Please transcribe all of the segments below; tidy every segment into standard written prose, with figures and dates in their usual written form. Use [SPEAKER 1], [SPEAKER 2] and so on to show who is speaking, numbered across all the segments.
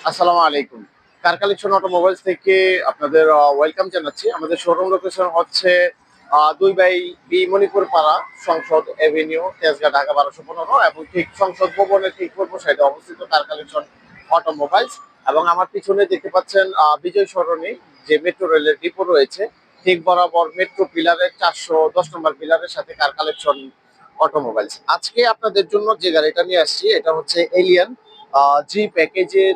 [SPEAKER 1] আসসালামু আলাইকুম। Car collection automobiles থেকে আপনাদের ওয়েলকাম জানাচ্ছি। আমাদের শোরুম লোকেশন হচ্ছে ২ বাই বি মণিপুর পাড়া, সংসদ এভিনিউ, তেজগাঁ, ঢাকা ১২১৫ এবং ঠিক সংসদ ভবনের ঠিক পূর্ব সাইডে অবস্থিত কার কালেকশন অটোমোবাইলস। এবং আমার পিছনে দেখতে পাচ্ছেন বিজয় সরণি যে মেট্রো রেলের ডিপো রয়েছে, ঠিক বরাবর মেট্রো পিলারের ৪১০ নম্বর পিলারের সাথে কার কালেকশন অটোমোবাইলস। আজকে আপনাদের জন্য যে গাড়িটা নিয়ে আসছি এটা হচ্ছে এলিয়ান জি প্যাকেজের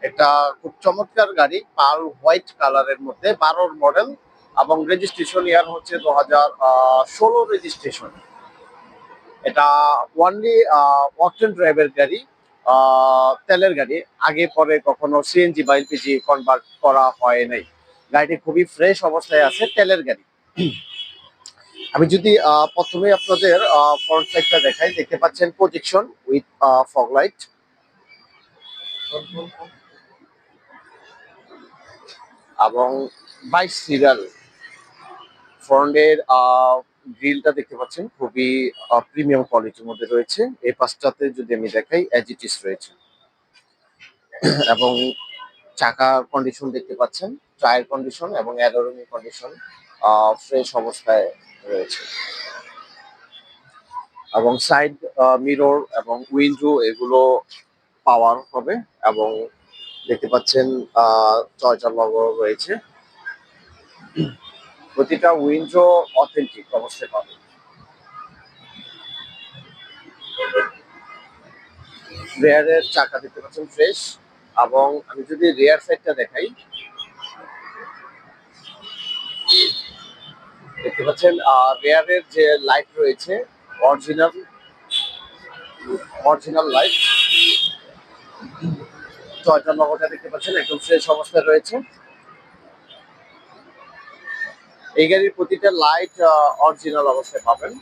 [SPEAKER 1] একটা খুব চমৎকার গাড়ি, পাল হোয়াইট কালারের মধ্যে ১২ মডেল এবং রেজিস্ট্রেশন ইয়ার হচ্ছে ২০১৬ রেজিস্ট্রেশন। এটা ওয়ানলি অকটেন ড্রাইভের গাড়ি, তেলের গাড়ি। আগে পরে কখনো সিএনজি বা এলপিজি কনভার্ট করা হয় নাই। গাড়িটি খুবই ফ্রেশ অবস্থায় আছে, তেলের গাড়ি। আমি যদি প্রথমে আপনাদের ফ্রন্ট সাইডটা দেখাই, দেখতে পাচ্ছেন প্রজেকশন উইথ ফগ লাইট এবং ২২ সিরিয়াল। ফ্রন্টের গ্রিলটা দেখতে পাচ্ছেন খুবই প্রিমিয়াম কোয়ালিটির মধ্যে রয়েছে। এই পাশটাতে যদি আমি দেখাই অ্যাজ ইট ইজ রয়েছে। এবং চাকার কন্ডিশন দেখতে পাচ্ছেন, টায়ার কন্ডিশন এবং অ্যালোরিমি কন্ডিশন ফ্রেশ অবস্থায় রয়েছে। এবং সাইড মিরর এবং উইন্ডো এগুলো পাওয়ার হবে। এবং দেখতে পাচ্ছেন টয়োটা লোগো রয়েছে। প্রতিটা উইন্ডো অথেন্টিক অবস্থায় পাবেন। রেয়ারের চাকা দেখতে পাচ্ছেন ফ্রেশ। এবং আমি যদি রেয়ার সাইডটা দেখাই, দেখতে পাচ্ছেন রেয়ারের যে লাইট রয়েছে অরিজিনাল অরিজিনাল লাইট। টয়োটা লোগোটা দেখতে পাচ্ছেন একদম ফ্রেশ অবস্থায় রয়েছে। এই গাড়ির প্রতিটা লাইট অরিজিনাল অবস্থায় পাবেন।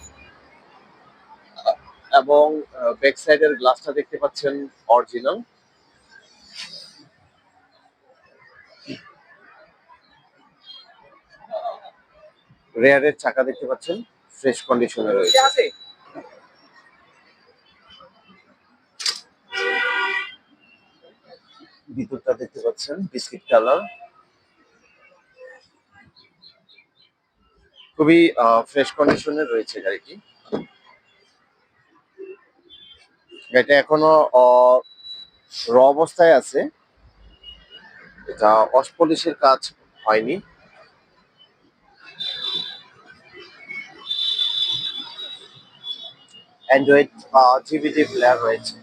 [SPEAKER 1] এবং ব্যাক সাইডের গ্লাসটা দেখতে পাচ্ছেন অরিজিনাল। রেয়ারের চাকা দেখতে পাচ্ছেন ফ্রেশ কন্ডিশনে রয়েছে। ভিতরটা দেখতে পাচ্ছেন বিস্কিট কালার, খুবই ফ্রেশ কন্ডিশনে রয়েছে গাড়িটি। গাড়িটা এখনো র অবস্থায় আছে, এটা ওয়াশ পলিশের কাজ হয়নি। অ্যান্ড্রয়েড জিবিডি প্লেয়ার রয়েছে।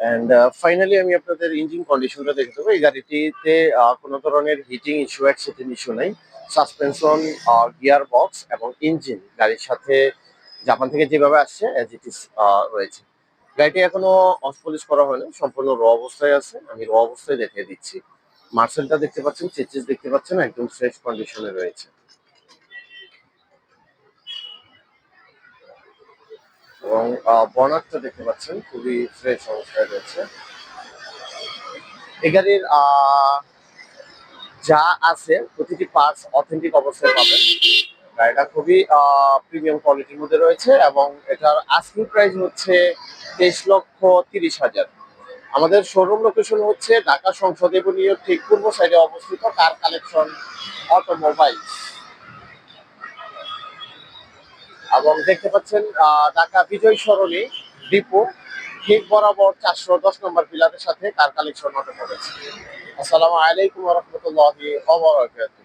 [SPEAKER 1] অ্যান্ড ফাইনালি আমি আপনাদের ইঞ্জিন কন্ডিশনটা দেখে দেবো। এই গাড়িটিতে কোনো ধরনের হিটিং ইস্যু, অ্যাক্সিডেন্ট ইস্যু নেই। সাসপেনশন, গিয়ার বক্স এবং ইঞ্জিন গাড়ির সাথে জাপান থেকে যেভাবে আসছে অ্যাজ ইট ইজ রয়েছে। গাড়িটি এখনো ওয়াশ পলিশ করা হয়নি, সম্পূর্ণ র অবস্থায় আছে। আমি র অবস্থায় দেখিয়ে দিচ্ছি। মার্সেলটা দেখতে পাচ্ছেন, চেচিস দেখতে পাচ্ছেন, একদম ফ্রেশ কন্ডিশনে রয়েছে। এবং বনারটা দেখতে পাচ্ছেন খুবই ফ্রেশ অবস্থায় রয়েছে। এই গাড়ির যা আছে প্রতিটি পার্টস অথেন্টিক অবস্থায় পাবেন। গাড়িটা খুবই প্রিমিয়াম কোয়ালিটির মধ্যে রয়েছে এবং এটার আস্কিং প্রাইস হচ্ছে ২৩,৩০,০০০। আমাদের শোরুম লোকেশন হচ্ছে ঢাকা সংসদ এভিনিউর ঠিক পূর্ব সাইডে অবস্থিত কার কালেকশন অটোমোবাইলস। এবং দেখতে পাচ্ছেন ঢাকা বিজয় সরণি ডিপো ঠিক বরাবর ৪১০ নম্বর পিলারের সাথে কার কালেকশন অটোমোবাইলস। আসসালামু আলাইকুম ওয়া রাহমাতুল্লাহি ওয়া বারাকাতুহু।